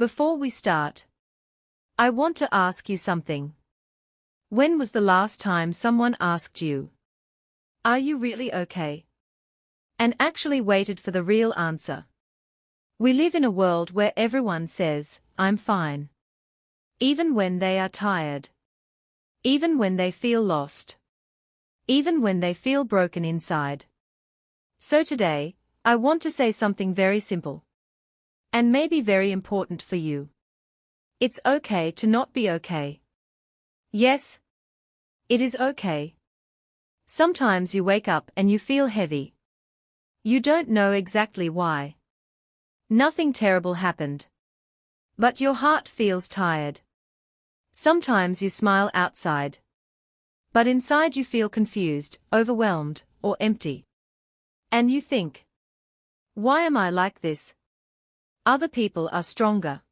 Before we start, I want to ask you something. When was the last time someone asked you, "Are you really okay?" and actually waited for the real answer? We live in a world where everyone says, "I'm fine." Even when they are tired. Even when they feel lost. Even when they feel broken inside. So today, I want to say something very simple. And maybe very important for you. It's okay to not be okay. Yes. It is okay. Sometimes you wake up and you feel heavy. You don't know exactly why. Nothing terrible happened. But your heart feels tired. Sometimes you smile outside. But inside you feel confused, overwhelmed, or empty. And you think, why am I like this? Other people are stronger.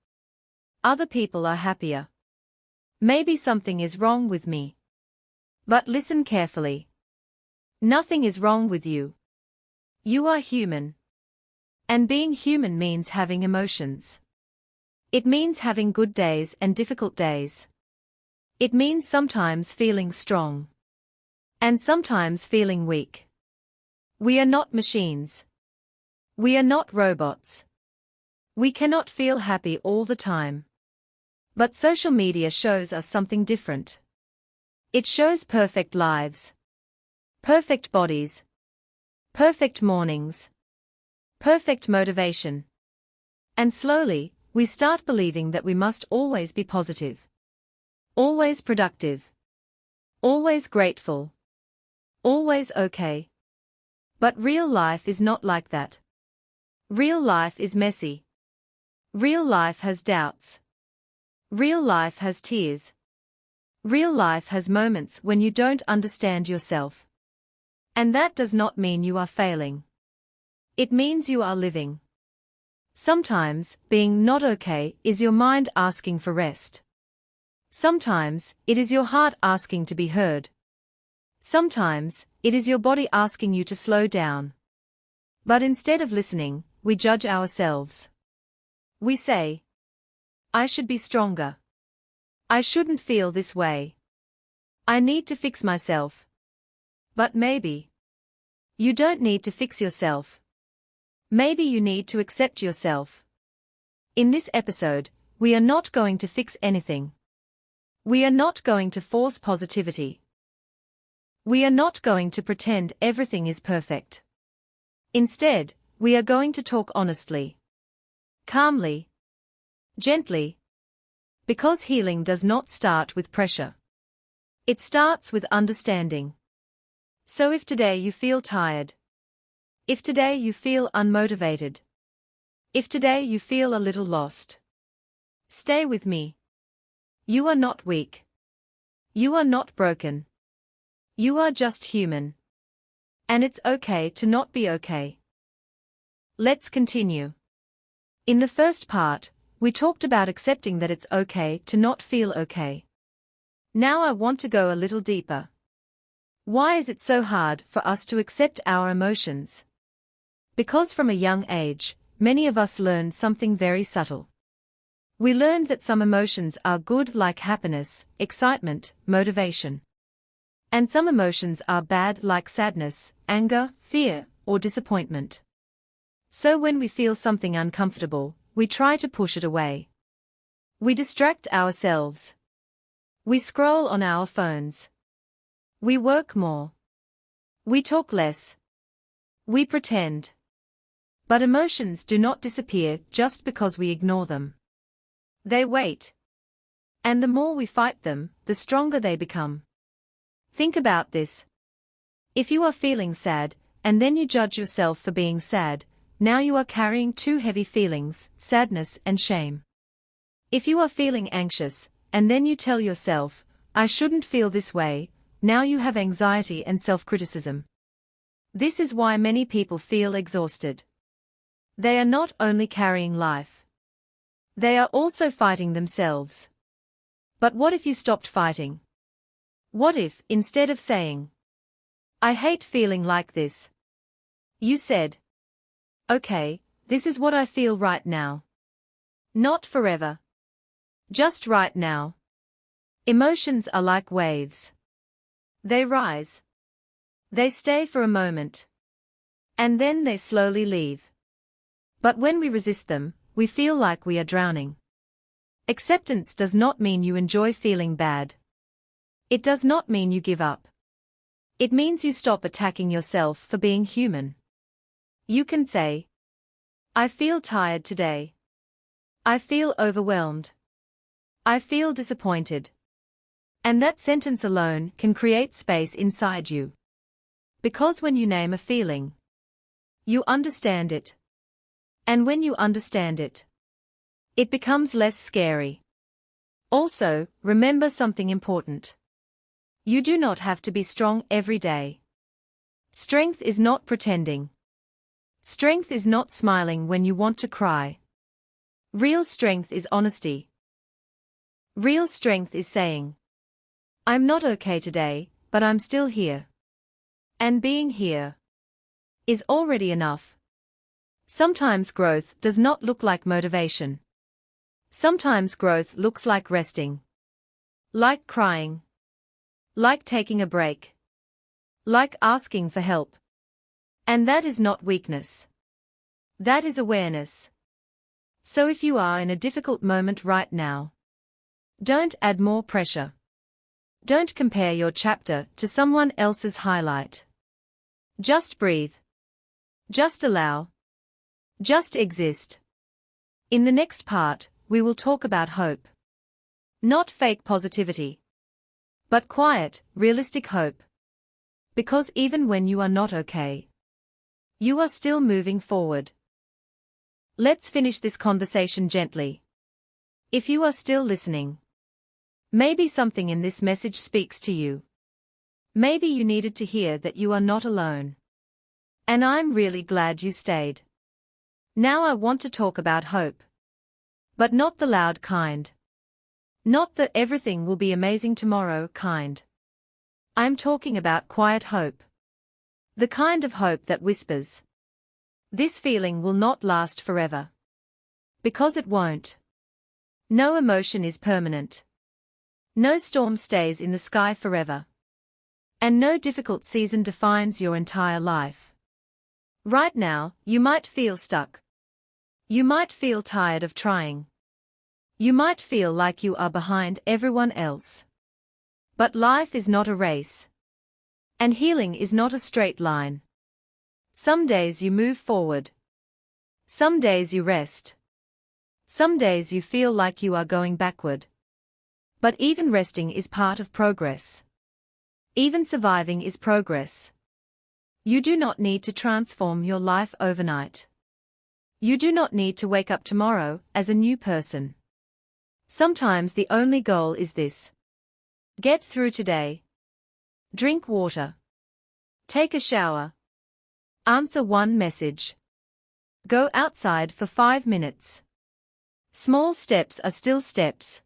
Other people are happier. Maybe something is wrong with me. But listen carefully. Nothing is wrong with you. You are human. And being human means having emotions. It means having good days and difficult days. It means sometimes feeling strong. And sometimes feeling weak. We are not machines. We are not robots. We cannot feel happy all the time. But social media shows us something different. It shows perfect lives. Perfect bodies. Perfect mornings. Perfect motivation. And slowly, we start believing that we must always be positive. Always productive. Always grateful. Always okay. But real life is not like that. Real life is messy. Real life has doubts. Real life has tears. Real life has moments when you don't understand yourself. And that does not mean you are failing. It means you are living. Sometimes, being not okay is your mind asking for rest. Sometimes, it is your heart asking to be heard. Sometimes, it is your body asking you to slow down. But instead of listening, we judge ourselves. We say, I should be stronger. I shouldn't feel this way. I need to fix myself. But maybe you don't need to fix yourself. Maybe you need to accept yourself. In this episode, we are not going to fix anything. We are not going to force positivity. We are not going to pretend everything is perfect. Instead, we are going to talk honestly. Calmly. Gently. Because healing does not start with pressure. It starts with understanding. So if today you feel tired, if today you feel unmotivated, if today you feel a little lost, stay with me. You are not weak. You are not broken. You are just human. And it's okay to not be okay. Let's continue. In the first part, we talked about accepting that it's okay to not feel okay. Now I want to go a little deeper. Why is it so hard for us to accept our emotions? Because from a young age, many of us learned something very subtle. We learned that some emotions are good, like happiness, excitement, motivation. And some emotions are bad, like sadness, anger, fear, or disappointment. So when we feel something uncomfortable, we try to push it away. We distract ourselves. We scroll on our phones. We work more. We talk less. We pretend. But emotions do not disappear just because we ignore them. They wait. And the more we fight them, the stronger they become. Think about this. If you are feeling sad, and then you judge yourself for being sad, now you are carrying two heavy feelings, sadness and shame. If you are feeling anxious, and then you tell yourself, I shouldn't feel this way, now you have anxiety and self-criticism. This is why many people feel exhausted. They are not only carrying life. They are also fighting themselves. But what if you stopped fighting? What if, instead of saying, I hate feeling like this, you said, okay, this is what I feel right now. Not forever. Just right now. Emotions are like waves. They rise. They stay for a moment. And then they slowly leave. But when we resist them, we feel like we are drowning. Acceptance does not mean you enjoy feeling bad. It does not mean you give up. It means you stop attacking yourself for being human. You can say, I feel tired today. I feel overwhelmed. I feel disappointed. And that sentence alone can create space inside you. Because when you name a feeling, you understand it. And when you understand it, it becomes less scary. Also, remember something important. You do not have to be strong every day. Strength is not pretending. Strength is not smiling when you want to cry. Real strength is honesty. Real strength is saying, I'm not okay today, but I'm still here. And being here is already enough. Sometimes growth does not look like motivation. Sometimes growth looks like resting. Like crying. Like taking a break. Like asking for help. And that is not weakness. That is awareness. So if you are in a difficult moment right now, don't add more pressure. Don't compare your chapter to someone else's highlight. Just breathe. Just allow. Just exist. In the next part, we will talk about hope. Not fake positivity. But quiet, realistic hope. Because even when you are not okay, you are still moving forward. Let's finish this conversation gently. If you are still listening, maybe something in this message speaks to you. Maybe you needed to hear that you are not alone. And I'm really glad you stayed. Now I want to talk about hope. But not the loud kind. Not the everything will be amazing tomorrow kind. I'm talking about quiet hope. The kind of hope that whispers. This feeling will not last forever. Because it won't. No emotion is permanent. No storm stays in the sky forever. And no difficult season defines your entire life. Right now, you might feel stuck. You might feel tired of trying. You might feel like you are behind everyone else. But life is not a race. And healing is not a straight line. Some days you move forward. Some days you rest. Some days you feel like you are going backward. But even resting is part of progress. Even surviving is progress. You do not need to transform your life overnight. You do not need to wake up tomorrow as a new person. Sometimes the only goal is this. Get through today. Drink water. Take a shower. Answer one message. Go outside for 5 minutes. Small steps are still steps.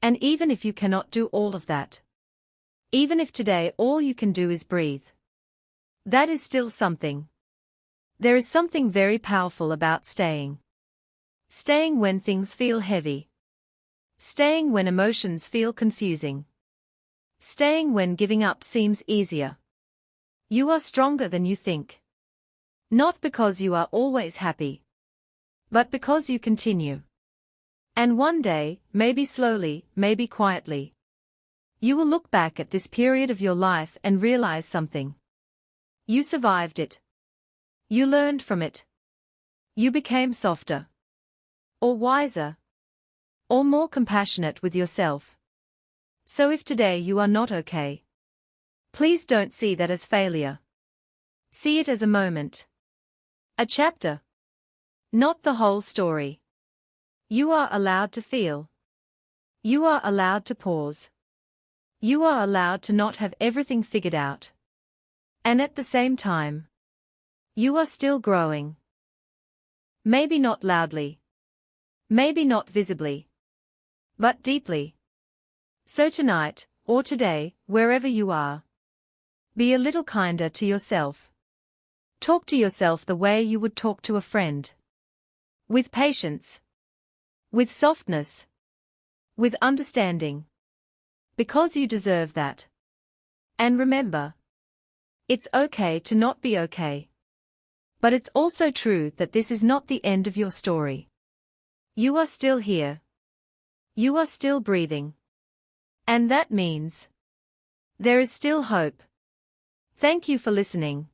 And even if you cannot do all of that, even if today all you can do is breathe, that is still something. There is something very powerful about staying. Staying when things feel heavy. Staying when emotions feel confusing. Staying when giving up seems easier. You are stronger than you think. Not because you are always happy, but because you continue. And one day, maybe slowly, maybe quietly, you will look back at this period of your life and realize something. You survived it. You learned from it. You became softer. Or wiser. Or more compassionate with yourself. So if today you are not okay, please don't see that as failure. See it as a moment. A chapter. Not the whole story. You are allowed to feel. You are allowed to pause. You are allowed to not have everything figured out. And at the same time, you are still growing. Maybe not loudly. Maybe not visibly. But deeply. So tonight, or today, wherever you are, be a little kinder to yourself. Talk to yourself the way you would talk to a friend. With patience. With softness. With understanding. Because you deserve that. And remember, it's okay to not be okay. But it's also true that this is not the end of your story. You are still here. You are still breathing. And that means there is still hope. Thank you for listening.